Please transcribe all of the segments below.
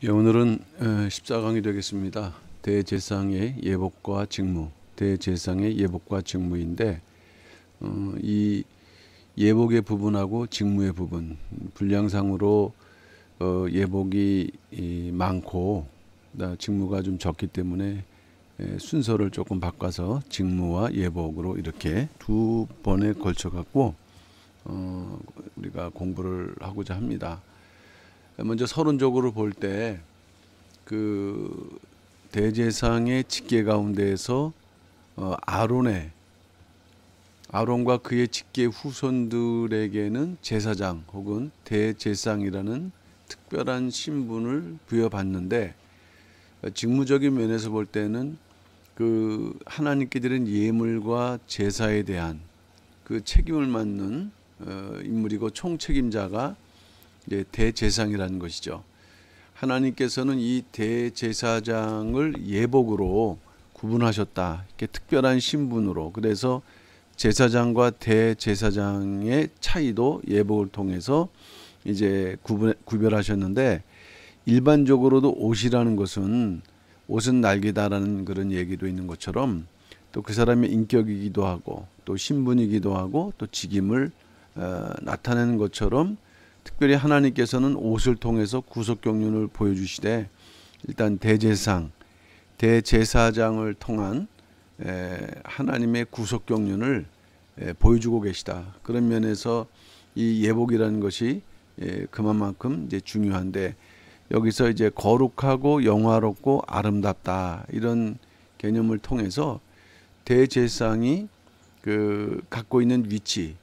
예, 오늘은 14강이 되겠습니다. 대제사장의 예복과 직무, 대제사장의 예복과 직무인데 이 예복의 부분하고 직무의 부분, 분량상으로 예복이 많고 직무가 좀 적기 때문에 순서를 조금 바꿔서 직무와 예복으로 이렇게 두 번에 걸쳐 갖고 우리가 공부를 하고자 합니다. 먼저 서론적으로 볼 때 그 대제사장의 직계 가운데에서 아론과 그의 직계 후손들에게는 제사장 혹은 대제사장이라는 특별한 신분을 부여받는데, 직무적인 면에서 볼 때는 그 하나님께 드린 예물과 제사에 대한 그 책임을 맡는 인물이고 총책임자가 이제 대제사장이라는 것이죠. 하나님께서는 이 대제사장을 예복으로 구분하셨다. 이렇게 특별한 신분으로. 그래서 제사장과 대제사장의 차이도 예복을 통해서 이제 구별하셨는데, 일반적으로도 옷이라는 것은 옷은 날개다라는 그런 얘기도 있는 것처럼 또 그 사람의 인격이기도 하고 또 신분이기도 하고 또 직임을 나타내는 것처럼, 특별히 하나님께서는 옷을 통해서 구속경륜을 보여주시되, 일단 대제사장을 통한 하나님의 구속경륜을 보여주고 계시다. 그런 면에서 이 예복이라는 것이 그만큼 이제 중요한데, 여기서 이제 거룩하고 영화롭고 아름답다 이런 개념을 통해서 대제사장이 그 갖고 있는 위치,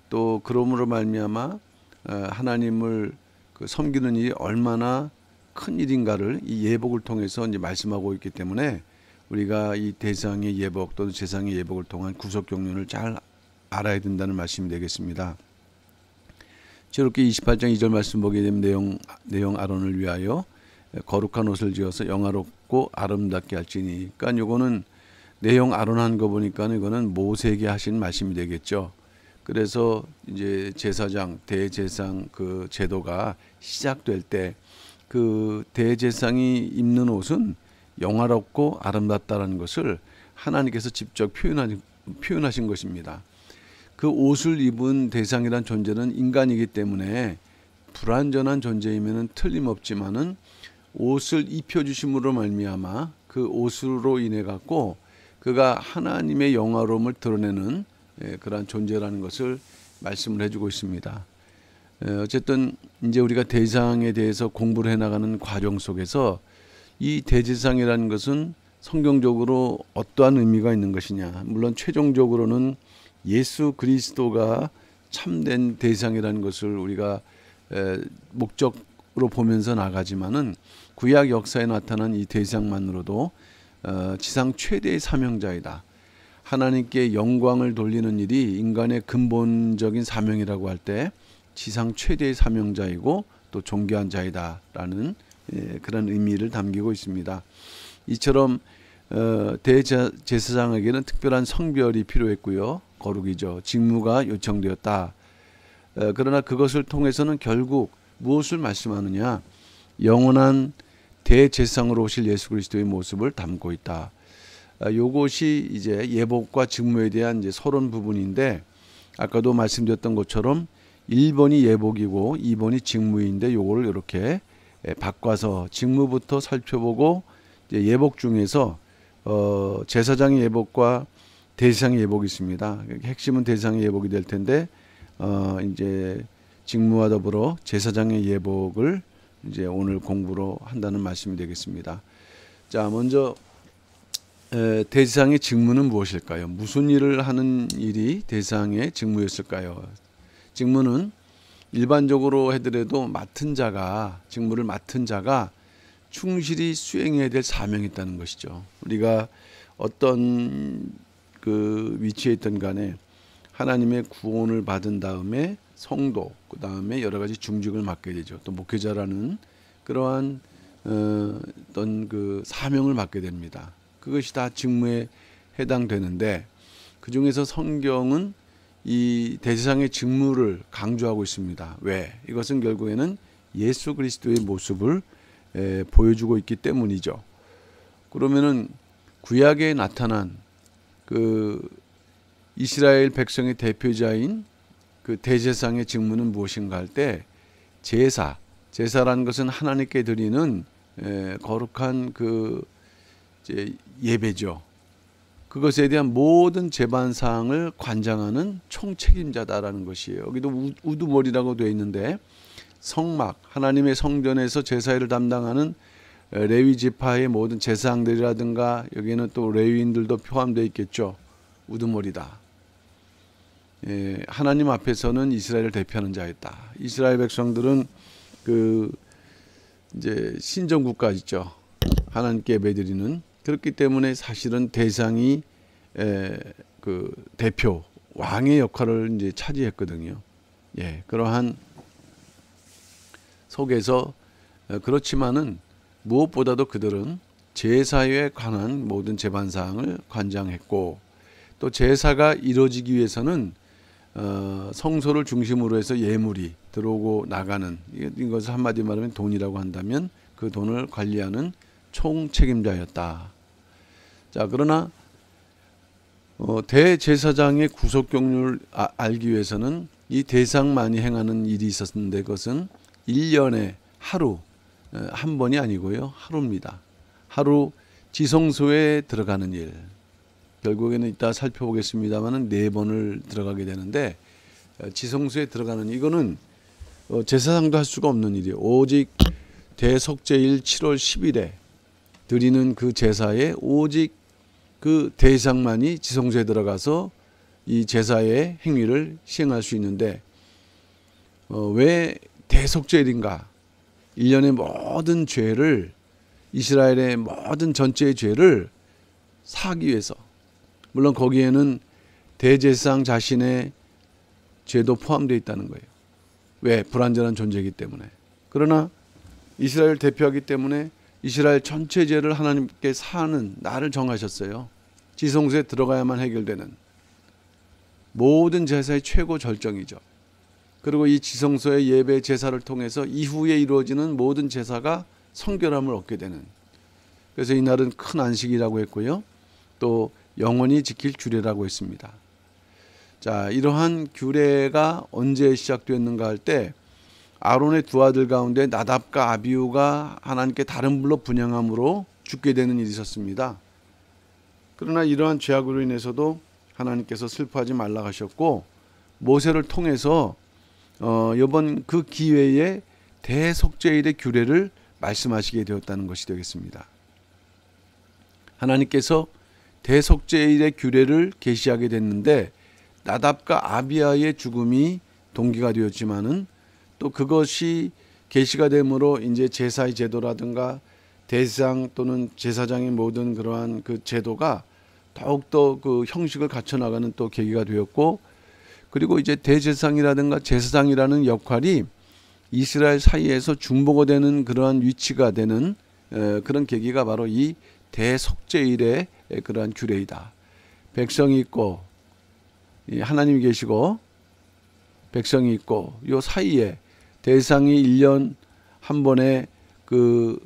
또 그러므로 말미암아 하나님을 섬기는 일이 얼마나 큰 일인가를 이 예복을 통해서 이제 말씀하고 있기 때문에, 우리가 이 대제사장의 예복 또는 제사장의 예복을 통한 구속 경륜을 잘 알아야 된다는 말씀이 되겠습니다. 저렇게 28장 2절 말씀 보게 되면 내용 아론을 위하여 거룩한 옷을 지어서 영화롭고 아름답게 할지니. 그러니까 요거는 내용 아론 한 거 보니까 이거는 모세에게 하신 말씀이 되겠죠. 그래서 이제 제사장, 대제사장 그 제도가 시작될 때 그 대제사장이 입는 옷은 영화롭고 아름답다라는 것을 하나님께서 직접 표현하신 것입니다. 그 옷을 입은 대상이란 존재는 인간이기 때문에 불완전한 존재이면은 틀림없지만은, 옷을 입혀주심으로 말미암아 그 옷으로 인해 갖고 그가 하나님의 영화로움을 드러내는 그러한 존재라는 것을 말씀을 해주고 있습니다. 어쨌든 이제 우리가 대제사장에 대해서 공부를 해나가는 과정 속에서 이 대제사장이라는 것은 성경적으로 어떠한 의미가 있는 것이냐, 물론 최종적으로는 예수 그리스도가 참된 대제사장이라는 것을 우리가 목적으로 보면서 나가지만은, 구약 역사에 나타난 이 대제사장만으로도 지상 최대의 사명자이다. 하나님께 영광을 돌리는 일이 인간의 근본적인 사명이라고 할 때 지상 최대의 사명자이고 또 존귀한 자이다라는 그런 의미를 담기고 있습니다. 이처럼 대제사장에게는 특별한 성별이 필요했고요. 거룩이죠. 직무가 요청되었다. 그러나 그것을 통해서는 결국 무엇을 말씀하느냐? 영원한 대제사장으로 오실 예수 그리스도의 모습을 담고 있다. 요것이 이제 예복과 직무에 대한 이제 서론 부분인데, 아까도 말씀드렸던 것처럼 1번이 예복이고 2번이 직무인데, 요거를 이렇게 바꿔서 직무부터 살펴보고, 이제 예복 중에서 제사장의 예복과 대제사장의 예복이 있습니다. 핵심은 대제사장의 예복이 될 텐데, 이제 직무와 더불어 제사장의 예복을 이제 오늘 공부로 한다는 말씀이 되겠습니다. 자, 먼저 대제사장의 직무는 무엇일까요? 무슨 일을 하는 일이 대제사장의 직무였을까요? 직무는 일반적으로 해더라도 직무를 맡은 자가 충실히 수행해야 될 사명이 있다는 것이죠. 우리가 어떤 그 위치에 있든 간에 하나님의 구원을 받은 다음에 성도, 그 다음에 여러 가지 중직을 맡게 되죠. 또 목회자라는 그러한 어떤 그 사명을 맡게 됩니다. 그것이 다 직무에 해당되는데, 그 중에서 성경은 이 대제사장의 직무를 강조하고 있습니다. 왜? 이것은 결국에는 예수 그리스도의 모습을 보여주고 있기 때문이죠. 그러면은 구약에 나타난 그 이스라엘 백성의 대표자인 그 대제사장의 직무는 무엇인가 할 때 제사라는 것은 하나님께 드리는 거룩한 그 이제 예배죠. 그것에 대한 모든 재반 사항을 관장하는 총책임자다라는 것이에요. 여기도 우두머리라고 되어 있는데 성막, 하나님의 성전에서 제사를 담당하는 레위 지파의 모든 제사장들이라든가 여기에는 또 레위인들도 포함되어 있겠죠. 우두머리다. 하나님 앞에서는 이스라엘을 대표하는 자였다. 이스라엘 백성들은 그 이제 신정 국가 있죠. 하나님께 예배드리는. 그렇기 때문에 사실은 대상이 그 대표 왕의 역할을 이제 차지했거든요. 그러한 속에서 그렇지만은 무엇보다도 그들은 제사에 관한 모든 재반 사항을 관장했고 또 제사가 이루어지기 위해서는 성소를 중심으로 해서 예물이 들어오고 나가는 이것을 한마디 말하면 돈이라고 한다면 그 돈을 관리하는 총책임자였다. 자, 그러나 대제사장의 구속 경륜을 알기 위해서는 이 대상만이 행하는 일이 있었는데 그것은 1년에 하루 한 번이 아니고요. 하루입니다. 하루 지성소에 들어가는 일. 결국에는 이따 살펴보겠습니다만은 4번을 들어가게 되는데 지성소에 들어가는 이거는 제사장도 할 수가 없는 일이에요. 오직 대속죄일 7월 10일에 드리는 그 제사에 오직 그 대상만이 지성소에 들어가서 이 제사의 행위를 시행할 수 있는데 왜 대속죄일인가? 1년의 모든 죄를 이스라엘의 모든 전체의 죄를 사하기 위해서 물론 거기에는 대제사장 자신의 죄도 포함되어 있다는 거예요. 왜? 불완전한 존재이기 때문에. 그러나 이스라엘 대표하기 때문에 이스라엘 전체 죄를 하나님께 사하는 날을 정하셨어요. 지성소에 들어가야만 해결되는 모든 제사의 최고 절정이죠. 그리고 이 지성소의 예배 제사를 통해서 이후에 이루어지는 모든 제사가 성결함을 얻게 되는. 그래서 이 날은 큰 안식이라고 했고요. 또 영원히 지킬 규례라고 했습니다. 자, 이러한 규례가 언제 시작되었는가 할 때 아론의 두 아들 가운데 나답과 아비후가 하나님께 다른 불로 분향함으로 죽게 되는 일이 있었습니다. 그러나 이러한 죄악으로 인해서도 하나님께서 슬퍼하지 말라 하셨고 모세를 통해서 이번 그 기회에 대속죄일의 규례를 말씀하시게 되었다는 것이 되겠습니다. 하나님께서 대속죄일의 규례를 계시하게 됐는데 나답과 아비아의 죽음이 동기가 되었지만은 또 그것이 계시가 됨으로 이제 제사의 제도라든가 대상 또는 제사장의 모든 그러한 그 제도가 더욱더 그 형식을 갖춰 나가는 또 계기가 되었고 그리고 이제 대제사장이라든가 제사장이라는 역할이 이스라엘 사이에서 중보가 되는 그러한 위치가 되는 그런 계기가 바로 이 대속죄일의 그러한 규례이다. 백성이 있고 하나님이 계시고 백성이 있고 요 사이에 대상이 1년 한 번에 그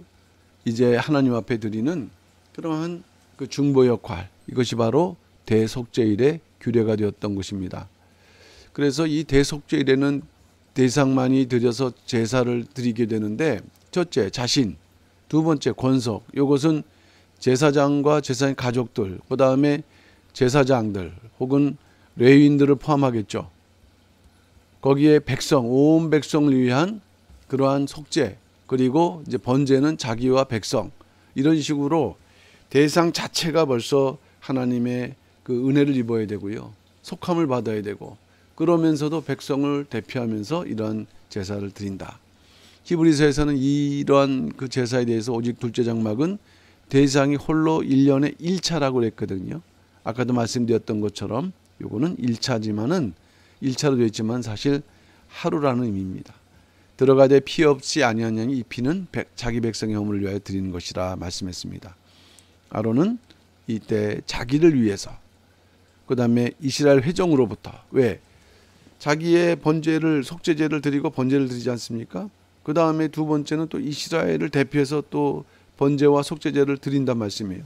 이제 하나님 앞에 드리는 그러한 그 중보 역할 이것이 바로 대속죄일의 규례가 되었던 것입니다. 그래서 이 대속죄일에는 대상만이 드려서 제사를 드리게 되는데 첫째 자신, 두 번째 권속 이것은 제사장과 제사장 가족들 그 다음에 제사장들 혹은 레위인들을 포함하겠죠. 거기에 백성, 온 백성을 위한 그러한 속죄 그리고 이제 번제는 자기와 백성 이런 식으로 대상 자체가 벌써 하나님의 그 은혜를 입어야 되고요. 속함을 받아야 되고 그러면서도 백성을 대표하면서 이러한 제사를 드린다. 히브리서에서는 이러한 그 제사에 대해서 오직 둘째 장막은 대상이 홀로 1년에 1차라고 그랬거든요. 아까도 말씀드렸던 것처럼 요거는 1차지만은 1차로 되어 있지만 사실 하루라는 의미입니다. 들어가되 피 없이 아니한 양이 이 피는 자기 백성의 허물을 위하여 드리는 것이라 말씀했습니다. 아론은 이때 자기를 위해서 그 다음에 이스라엘 회종으로부터 왜? 자기의 번제를 속죄제를 드리고 번제를 드리지 않습니까? 그 다음에 두 번째는 또 이스라엘을 대표해서 또 번제와 속죄제를 드린단 말씀이에요.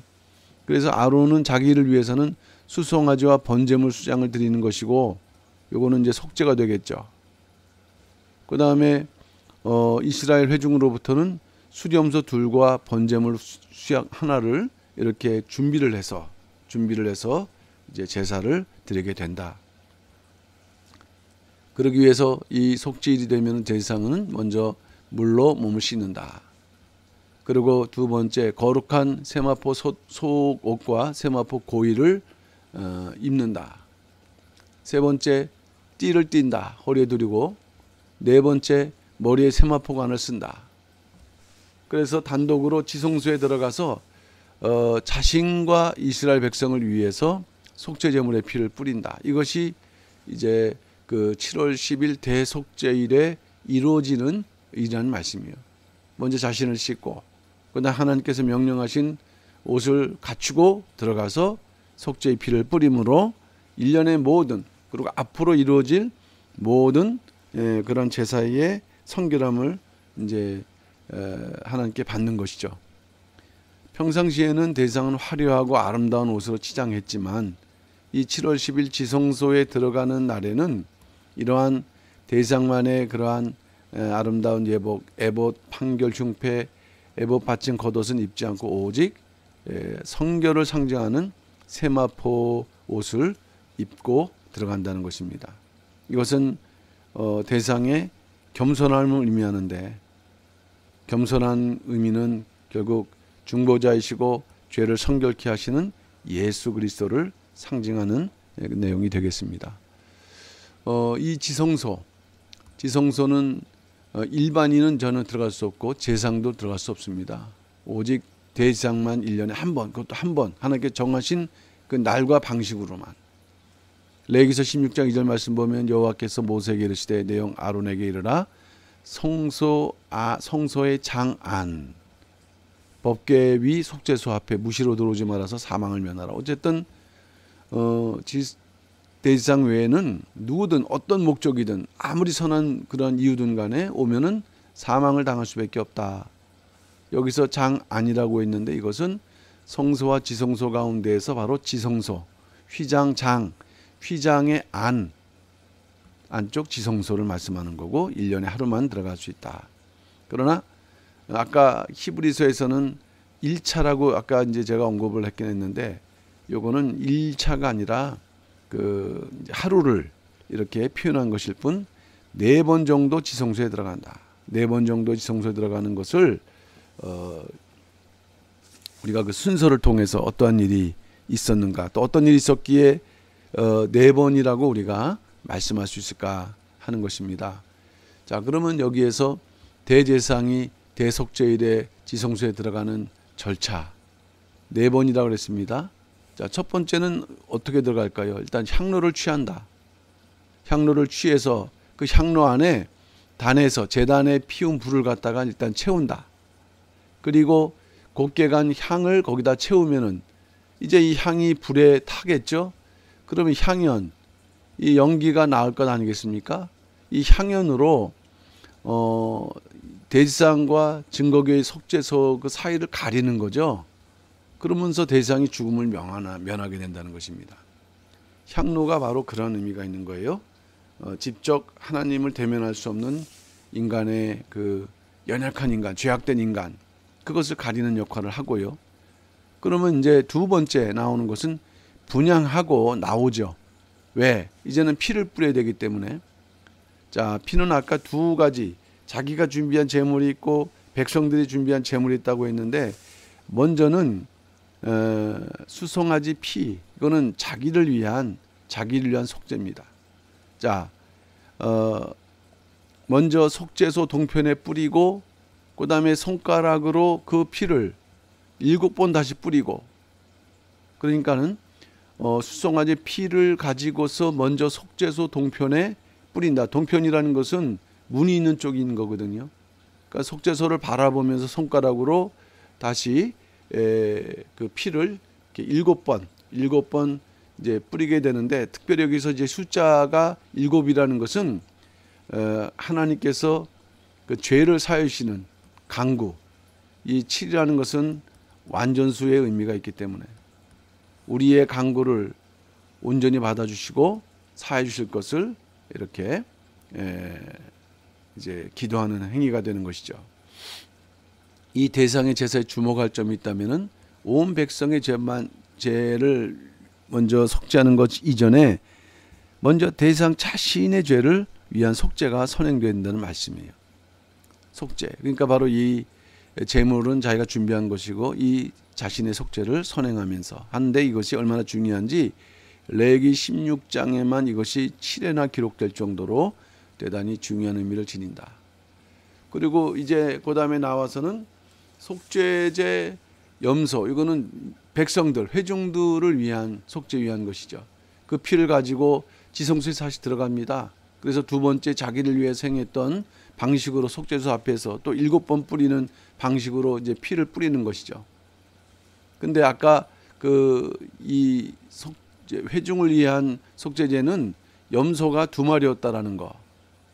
그래서 아론은 자기를 위해서는 수송아지와 번제물 수장을 드리는 것이고, 요거는 이제 속죄가 되겠죠. 그 다음에 이스라엘 회중으로부터는 수렴소 둘과 번제물 수약 하나를 이렇게 준비를 해서 이제 제사를 드리게 된다. 그러기 위해서 이 속죄일이 되면 제사장은 먼저 물로 몸을 씻는다. 그리고 두 번째, 거룩한 세마포 속옷과 세마포 고이를 입는다. 세 번째, 띠를 띈다. 허리에 두르고. 네 번째, 머리에 세마포관을 쓴다. 그래서 단독으로 지성소에 들어가서 자신과 이스라엘 백성을 위해서 속죄 제물의 피를 뿌린다. 이것이 이제 그 7월 10일 대속죄일에 이루어지는 일이라는 말씀이에요. 먼저 자신을 씻고, 그다음 하나님께서 명령하신 옷을 갖추고 들어가서 속죄의 피를 뿌림으로 1년의 모든, 그리고 앞으로 이루어질 모든 그런 제사의 성결함을 이제 하나님께 받는 것이죠. 평상시에는 대상은 화려하고 아름다운 옷으로 치장했지만 이 7월 10일 지성소에 들어가는 날에는 이러한 대상만의 그러한 아름다운 예복, 에봇, 판결, 흉패, 에봇 받침 겉옷은 입지 않고 오직 성결을 상징하는 세마포 옷을 입고 들어간다는 것입니다. 이것은 대상의 겸손함을 의미하는데, 겸손한 의미는 결국 중보자이시고 죄를 성결케 하시는 예수 그리스도를 상징하는 내용이 되겠습니다. 이 지성소는 일반인은 저는 들어갈 수 없고 제사장도 들어갈 수 없습니다. 오직 대제사장만 1년에 한 번, 그것도 한 번 하나님께 정하신 그 날과 방식으로만. 레위기서 16장 2절 말씀 보면 여호와께서 모세에게 이르시되 내용 아론에게 이르라 성소의 장안 법궤 위 속죄소 앞에 무시로 들어오지 말아서 사망을 면하라. 어쨌든 대제사장 외에는 누구든 어떤 목적이든 아무리 선한 그런 이유든 간에 오면은 사망을 당할 수밖에 없다. 여기서 장안이라고 했는데 이것은 성소와 지성소 가운데에서 바로 지성소, 휘장의 안쪽 지성소를 말씀하는 거고 1년에 하루만 들어갈 수 있다. 그러나 아까 히브리서에서는 1차라고 아까 이제 제가 언급을 했긴 했는데 요거는 1차가 아니라 그 하루를 이렇게 표현한 것일 뿐 4번 정도 지성소에 들어간다. 4번 정도 지성소에 들어가는 것을 우리가 그 순서를 통해서 어떠한 일이 있었는가, 또 어떤 일이 있었기에 4번이라고 우리가 말씀할 수 있을까 하는 것입니다. 자, 그러면 여기에서 대제사장이 대속죄일에 지성소에 들어가는 절차 4번이라고 그랬습니다. 자, 첫 번째는 어떻게 들어갈까요? 일단 향로를 취한다. 향로를 취해서 그 향로 안에 단에서 제단에 피운 불을 갖다가 일단 채운다. 그리고 곱게 간 향을 거기다 채우면은 이제 이 향이 불에 타겠죠. 그러면 향연, 이 연기가 나올 것 아니겠습니까? 이 향연으로 대제사장과 증거교의 속죄소 그 사이를 가리는 거죠. 그러면서 대제사장이 죽음을 면하게 된다는 것입니다. 향로가 바로 그런 의미가 있는 거예요. 직접 하나님을 대면할 수 없는 인간의 그 연약한 인간, 죄악된 인간, 그것을 가리는 역할을 하고요. 그러면 이제 두 번째 나오는 것은 분향하고 나오죠. 왜? 이제는 피를 뿌려야 되기 때문에. 자, 피는 아까 두 가지, 자기가 준비한 제물이 있고 백성들이 준비한 제물이 있다고 했는데, 먼저는 수송아지 피, 이거는 자기를 위한 속죄입니다. 자, 먼저 속죄소 동편에 뿌리고 그 다음에 손가락으로 그 피를 7번 다시 뿌리고, 그러니까는 수송아지 피를 가지고서 먼저 속죄소 동편에 뿌린다. 동편이라는 것은 문이 있는 쪽인 거거든요. 그러니까 속죄소를 바라보면서 손가락으로 다시 그 피를 이렇게 7번 이제 뿌리게 되는데, 특별히 여기서 이제 숫자가 7이라는 것은 하나님께서 그 죄를 사하시는 강구, 이 7이라는 것은 완전수의 의미가 있기 때문에 우리의 강구를 온전히 받아주시고 사해 주실 것을 이렇게 이제 기도하는 행위가 되는 것이죠. 이 대상의 제사에 주목할 점이 있다면은 온 백성의 죄를 먼저 속죄하는 것 이전에 먼저 대상 자신의 죄를 위한 속죄가 선행된다는 말씀이에요. 속죄. 그러니까 바로 이 제물은 자기가 준비한 것이고 이 자신의 속죄를 선행하면서 하는데 이것이 얼마나 중요한지 레위기 16장에만 이것이 7회나 기록될 정도로 대단히 중요한 의미를 지닌다. 그리고 이제 그 다음에 나와서는 속죄제 염소, 이거는 백성들, 회중들을 위한 속죄 위한 것이죠. 그 피를 가지고 지성소에 다시 들어갑니다. 그래서 두 번째 자기를 위해 행했던 방식으로 속죄소 앞에서 또 7번 뿌리는 방식으로 이제 피를 뿌리는 것이죠. 근데 아까 이 회중을 위한 속죄제는 염소가 2마리였다라는 거.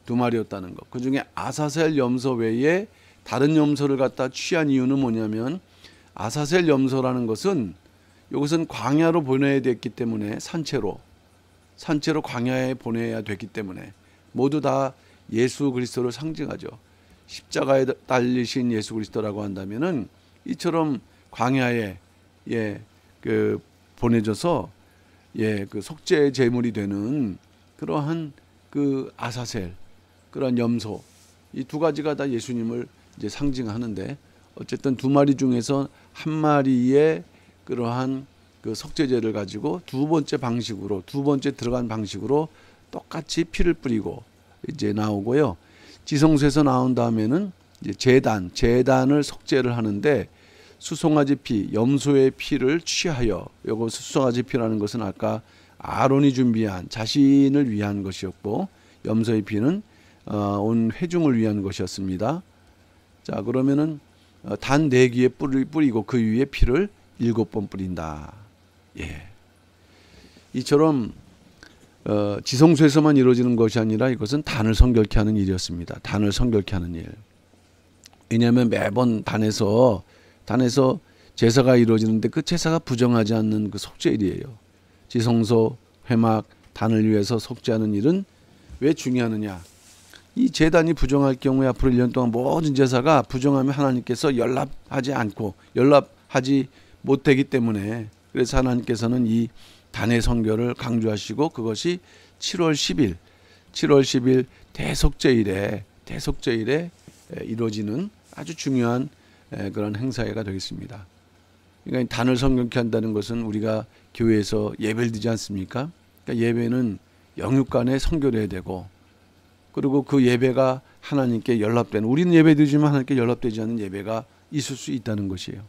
2마리였다는 거. 그 중에 아사셀 염소 외에 다른 염소를 갖다 취한 이유는 뭐냐면 아사셀 염소라는 것은 이것은 광야로 보내야 됐기 때문에 산채로 광야에 보내야 됐기 때문에 모두 다 예수 그리스도를 상징하죠. 십자가에 달리신 예수 그리스도라고 한다면은 이처럼 광야에 보내줘서 그 속죄 제물이 되는 그러한 그 아사셀, 그러한 염소, 이 두 가지가 다 예수님을 이제 상징하는데 어쨌든 2마리 중에서 1마리의 그러한 그 속죄제를 가지고 두 번째 들어간 방식으로 똑같이 피를 뿌리고 이제 나오고요. 지성소에서 나온 다음에는 이제 제단을 속죄를 하는데 수송아지 피, 염소의 피를 취하여, 요거 수송아지 피라는 것은 아까 아론이 준비한 자신을 위한 것이었고 염소의 피는 온 회중을 위한 것이었습니다. 자, 그러면은 단 4귀에 뿌리고 그 위에 피를 7번 뿌린다. 예. 이처럼 지성소에서만 이루어지는 것이 아니라 이것은 단을 성결케 하는 일이었습니다. 단을 성결케 하는 일. 왜냐하면 매번 단에서 제사가 이루어지는데 그 제사가 부정하지 않는 그 속죄일이에요. 지성소, 회막, 단을 위해서 속죄하는 일은 왜 중요하느냐. 이 제단이 부정할 경우에 앞으로 1년 동안 모든 제사가 부정하면 하나님께서 연락하지 못되기 때문에 그래서 하나님께서는 이 단의 성결을 강조하시고 그것이 7월 10일 대속죄일에 이루어지는 아주 중요한 그런 행사회가 되겠습니다. 그러니까 단을 성결케 한다는 것은 우리가 교회에서 예배를 드리지 않습니까? 그러니까 예배는 영육간에 성결해야 되고 그리고 그 예배가 하나님께 연락되는, 우리는 예배 드리지만 하나님께 연락되지 않는 예배가 있을 수 있다는 것이에요.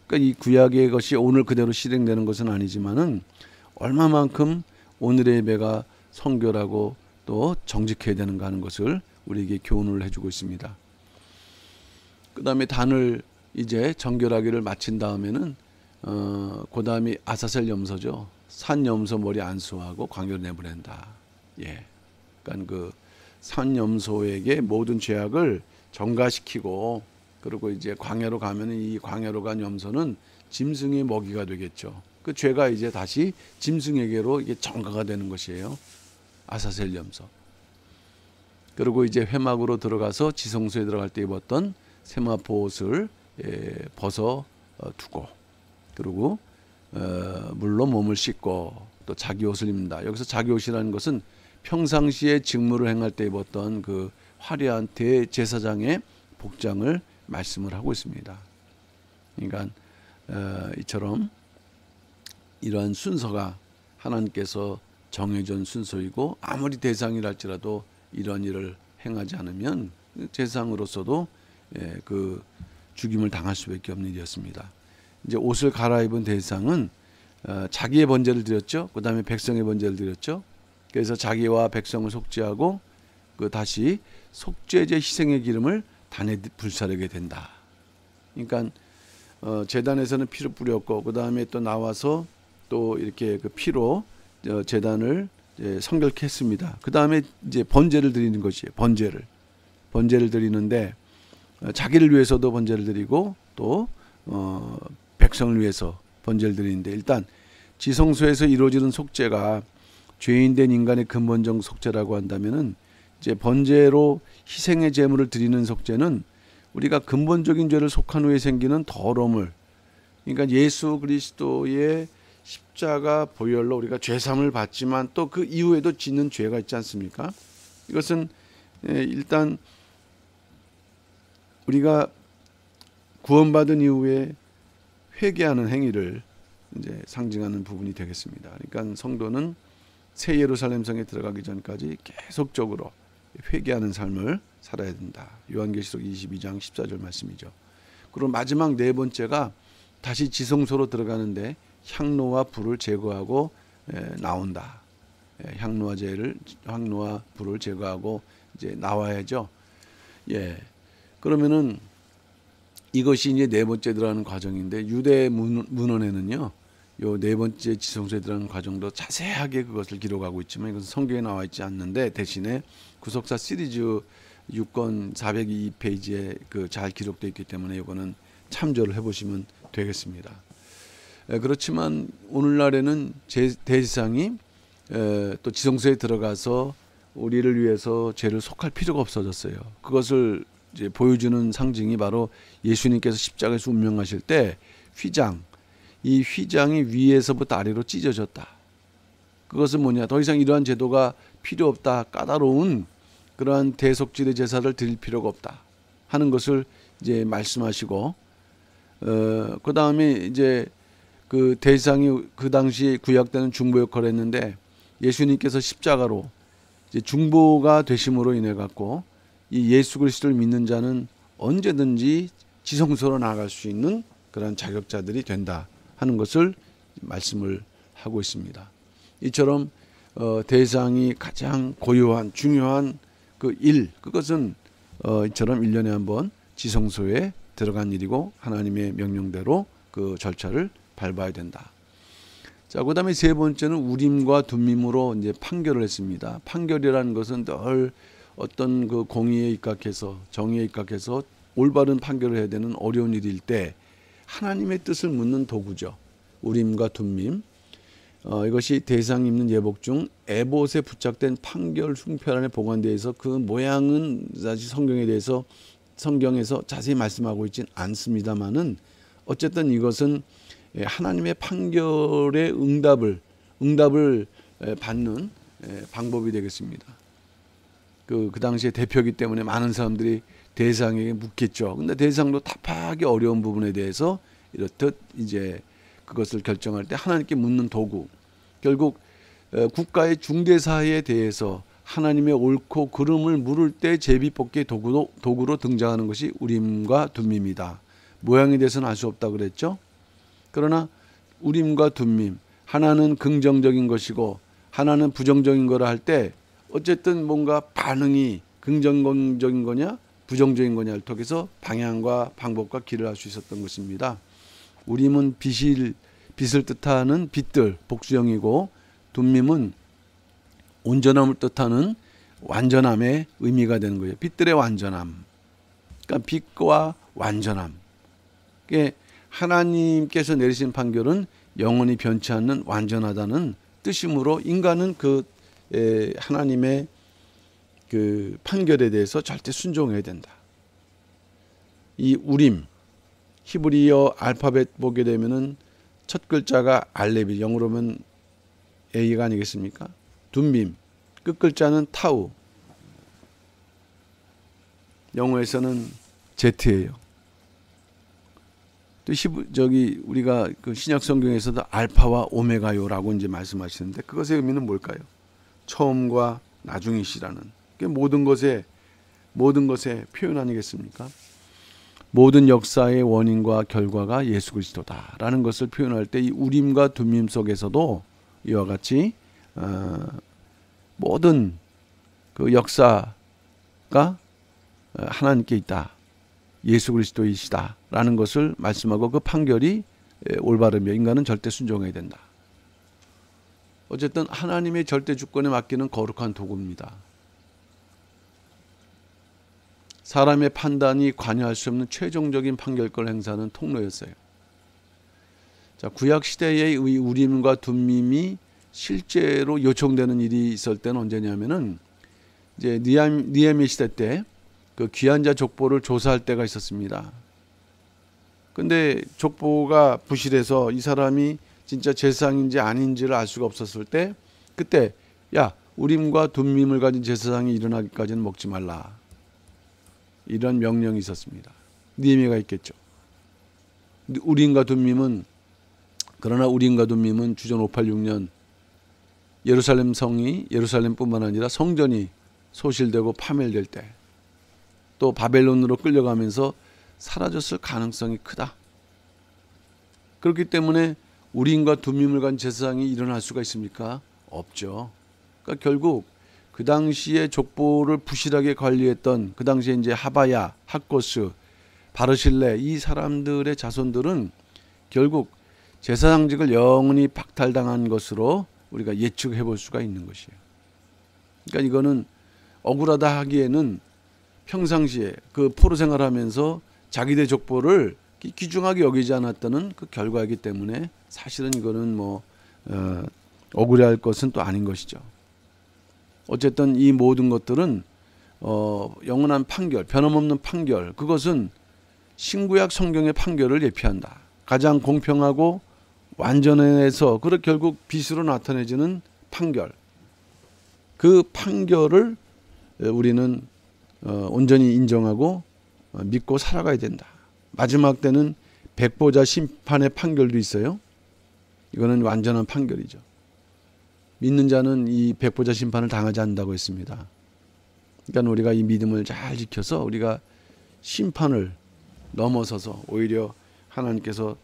그러니까 이 구약의 것이 오늘 그대로 실행되는 것은 아니지만은 얼마만큼 오늘의 예배가 성결하고 또 정직해야 되는가 하는 것을 우리에게 교훈을 해주고 있습니다. 그 다음에 단을 이제 정결하기를 마친 다음에는 그 다음이 아사셀 염소죠. 산 염소 머리 안수하고 광야로 내보낸다. 예, 그러니까 그 산 염소에게 모든 죄악을 전가시키고 그리고 이제 광야로 가면은 이 광야로 간 염소는 짐승의 먹이가 되겠죠. 그 죄가 이제 다시 짐승에게로 이게 전가가 되는 것이에요. 아사셀 염소. 그리고 이제 회막으로 들어가서 지성소에 들어갈 때 입었던 세마포 옷을 벗어 두고 그리고 물로 몸을 씻고 또 자기 옷을 입는다. 여기서 자기 옷이라는 것은 평상시에 직무를 행할 때 입었던 그 화려한 대제사장의 복장을 말씀을 하고 있습니다. 그러니까 이처럼 이러한 순서가 하나님께서 정해준 순서이고 아무리 대상이랄지라도 이런 일을 행하지 않으면 제사장으로서도 그 죽임을 당할 수밖에 없는 일이었습니다. 이제 옷을 갈아입은 대상은 자기의 번제를 드렸죠. 그 다음에 백성의 번제를 드렸죠. 그래서 자기와 백성을 속죄하고 그 다시 속죄제 희생의 기름을 단에 불사르게 된다. 그러니까 제단에서는 피를 뿌렸고 그 다음에 또 나와서 또 이렇게 그 피로 제단을 성결케 했습니다. 그 다음에 이제 번제를 드리는 것이에요. 번제를 번제를 드리는데 자기를 위해서도 번제를 드리고 또 백성을 위해서 번제를 드리는데, 일단 지성소에서 이루어지는 속죄가 죄인된 인간의 근본적 속죄라고 한다면은 이제 번제로 희생의 제물을 드리는 속죄는 우리가 근본적인 죄를 속한 후에 생기는 더러움을, 그러니까 예수 그리스도의 십자가 보혈로 우리가 죄삼을 받지만 또 그 이후에도 짓는 죄가 있지 않습니까? 이것은 일단 우리가 구원받은 이후에 회개하는 행위를 이제 상징하는 부분이 되겠습니다. 그러니까 성도는 새 예루살렘 성에 들어가기 전까지 계속적으로 회개하는 삶을 살아야 된다. 요한계시록 22장 14절 말씀이죠. 그리고 마지막 네 번째가 다시 지성소로 들어가는데 향로와 불을 제거하고 나온다. 향로와 불을 제거하고 이제 나와야죠. 예. 그러면은 이것이 이제 네 번째 들어가는 과정인데, 유대 문헌에는요, 요 네 번째 지성소에 들어가는 과정도 자세하게 그것을 기록하고 있지만 이것은 성경에 나와 있지 않는데, 대신에 구속사 시리즈 6권 402페이지에 그 잘 기록되어 있기 때문에 이거는 참조를 해보시면 되겠습니다. 그렇지만 오늘날에는 대제사장이 또 지성소에 들어가서 우리를 위해서 죄를 속할 필요가 없어졌어요. 그것을 이제 보여주는 상징이 바로 예수님께서 십자가에서 운명하실 때 이 휘장이 위에서부터 아래로 찢어졌다. 그것은 뭐냐? 더 이상 이러한 제도가 필요 없다. 까다로운 그러한 대속죄의 제사를 드릴 필요가 없다 하는 것을 이제 말씀하시고, 그 다음에 이제 그 대제사장이 그 당시 구약 때는 중보 역할을 했는데, 예수님께서 십자가로 이제 중보가 되심으로 인해 갖고 이 예수 그리스도를 믿는 자는 언제든지 지성소로 나아갈 수 있는 그런 자격자들이 된다 하는 것을 말씀을 하고 있습니다. 이처럼 대제사장이 가장 고유한 중요한 그 일, 그것은 이처럼 1년에 한 번 지성소에 들어간 일이고 하나님의 명령대로 그 절차를 밟아야 된다. 자, 그다음에 세 번째는 우림과 둠밈으로 이제 판결을 했습니다. 판결이라는 것은 늘 어떤 그 공의에 입각해서, 정의에 입각해서 올바른 판결을 해야 되는 어려운 일일 때 하나님의 뜻을 묻는 도구죠. 우림과 둠밈. 이것이 대상 입는 예복 중 에봇에 부착된 판결 흉표 안에 보관되어 있어 그 모양은 사실 성경에서 자세히 말씀하고 있진 않습니다만은, 어쨌든 이것은 하나님의 판결의 응답을 받는 방법이 되겠습니다. 그 당시에 대표이기 때문에 많은 사람들이 대상에게 묻겠죠. 근데 대상도 답하기 어려운 부분에 대해서 이렇듯 이제 그것을 결정할 때 하나님께 묻는 도구, 결국 국가의 중대사에 대해서 하나님의 옳고 그름을 물을 때 제비뽑기의 도구로 등장하는 것이 우림과 둠밈이다. 모양에 대해서는 알 수 없다 그랬죠. 그러나 우림과 둠밈, 하나는 긍정적인 것이고 하나는 부정적인 거라 할 때 어쨌든 뭔가 반응이 긍정적인 거냐 부정적인 거냐를 통해서 방향과 방법과 길을 알 수 있었던 것입니다. 우림은 빛을 뜻하는 빛들, 복수형이고, 둠밈은 온전함을 뜻하는 완전함의 의미가 되는 거예요. 빛들의 완전함. 그러니까 빛과 완전함. 하나님께서 내리신 판결은 영원히 변치 않는 완전하다는 뜻이므로 인간은 그 하나님의 그 판결에 대해서 절대 순종해야 된다. 이 우림, 히브리어 알파벳 보게 되면은 첫 글자가 알렙이, 영어로는 A가 아니겠습니까? 둠밈, 끝 글자는 타우, 영어에서는 Z예요. 또 우리가 그 신약 성경에서도 알파와 오메가요라고 이제 말씀하시는데, 그것의 의미는 뭘까요? 처음과 나중이시라는, 모든 것의 표현 아니겠습니까? 모든 역사의 원인과 결과가 예수 그리스도다라는 것을 표현할 때 이 우림과 둠밈 속에서도 이와 같이 모든 그 역사가 하나님께 있다, 예수 그리스도이시다라는 것을 말씀하고, 그 판결이 올바르며 인간은 절대 순종해야 된다. 어쨌든 하나님의 절대 주권에 맡기는 거룩한 도구입니다. 사람의 판단이 관여할 수 없는 최종적인 판결권 행사는 통로였어요. 자, 구약 시대의 우림과 둠밈이 실제로 요청되는 일이 있을 때는 언제냐면은 이제 느헤미야 시대 때 그 귀한 자 족보를 조사할 때가 있었습니다. 근데 족보가 부실해서 이 사람이 진짜 제사장인지 아닌지를 알 수가 없었을 때 그때 야, 우림과 둠밈을 가진 제사장이 일어나기까지는 먹지 말라. 이런 명령이 있었습니다. 느헤미야가 있겠죠. 그러나 우림과 둠밈은 주전 586년 예루살렘 성이 예루살렘뿐만 아니라 성전이 소실되고 파멸될 때 또 바벨론으로 끌려가면서 사라졌을 가능성이 크다. 그렇기 때문에 우림과 둠밈을 간 제사장이 일어날 수가 있습니까? 없죠. 그러니까 결국 그 당시에 족보를 부실하게 관리했던 그 당시에 이제 하바야, 학고스, 바르실레 이 사람들의 자손들은 결국 제사장직을 영원히 박탈당한 것으로 우리가 예측해 볼 수가 있는 것이에요. 그러니까 이거는 억울하다 하기에는 평상시에 그 포로 생활하면서 자기들 족보를 귀중하게 여기지 않았다는 그 결과이기 때문에 사실은 이거는 억울해할 것은 또 아닌 것이죠. 어쨌든 이 모든 것들은 영원한 판결, 변함없는 판결, 그것은 신구약 성경의 판결을 예피한다. 가장 공평하고 완전해서 결국 빛으로 나타내지는 판결. 그 판결을 우리는 온전히 인정하고 믿고 살아가야 된다. 마지막 때는 백보자 심판의 판결도 있어요. 이거는 완전한 판결이죠. 믿는 자는 이 백보자 심판을 당하지 않는다고 했습니다. 그러니까 우리가 이 믿음을 잘 지켜서 우리가 심판을 넘어서서 오히려 하나님께서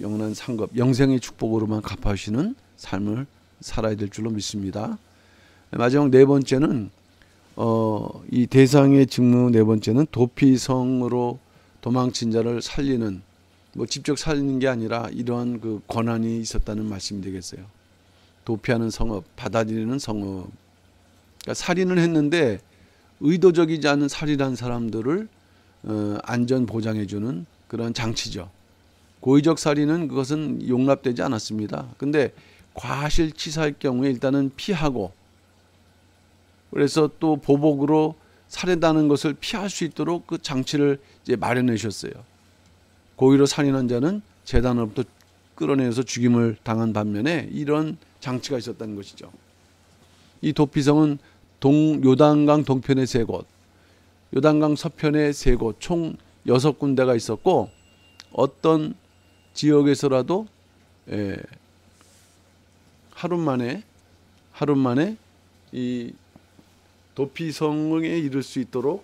영원한 상급, 영생의 축복으로만 갚아주시는 삶을 살아야 될 줄로 믿습니다. 마지막 네 번째는 이 대상의 직무 네 번째는 도피성으로 도망친 자를 살리는, 직접 살리는 게 아니라 이러한 그 권한이 있었다는 말씀이 되겠어요. 도피하는 성업, 받아들이는 성업. 그러니까 살인을 했는데 의도적이지 않은 살인한 사람들을 안전 보장해주는 그런 장치죠. 고의적 살인은 그것은 용납되지 않았습니다. 근데 과실치사할 경우에 일단은 피하고, 그래서 또 보복으로 살해당하는 것을 피할 수 있도록 그 장치를 이제 마련해 주셨어요. 고의로 살인한 자는 제단으로부터 끌어내서 죽임을 당한 반면에 이런 장치가 있었다는 것이죠. 이 도피성은 요단강 동편의 3곳, 요단강 서편의 3곳, 총 6군데가 있었고, 어떤 지역에서라도 하루 만에 이 도피성에 이를 수 있도록